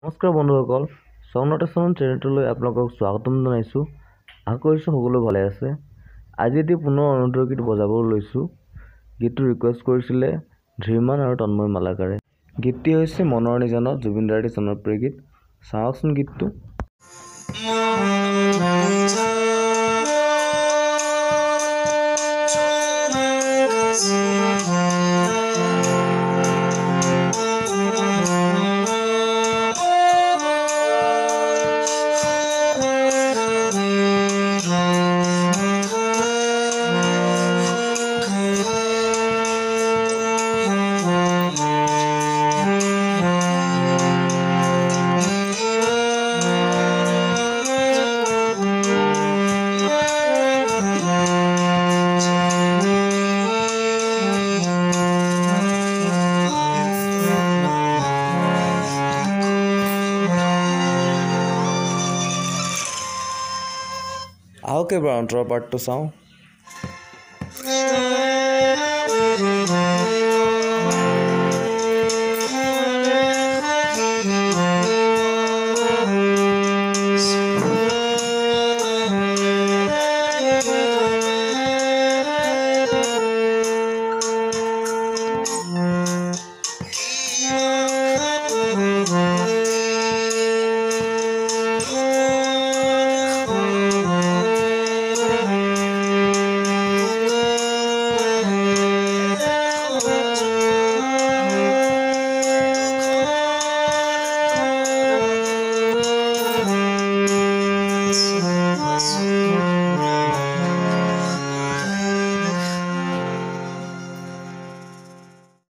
নমস্কাৰ বন্ধুসকল, সং নোটেশ্যন চেনেলটোলৈ আপোনালোকক স্বাগতম জনাইছোঁ। আশা কৰিছোঁ সকলো ভালে আছে। আজি এটি পুনৰ অৰুণোদয় গীত বজাবলৈ লৈছোঁ। গীতটো ৰিকুৱেষ্ট কৰিছিলে ধীৰমান আৰু তন্ময় মালাকাৰে। গীতটি হৈছে মনৰ নিজানত জুবিন দাৰ জনপ্ৰিয় গীত। চাওকচোন গীতটো। আহক এবাৰ অন্তৰৰ পাৰ্টটো চাওঁ।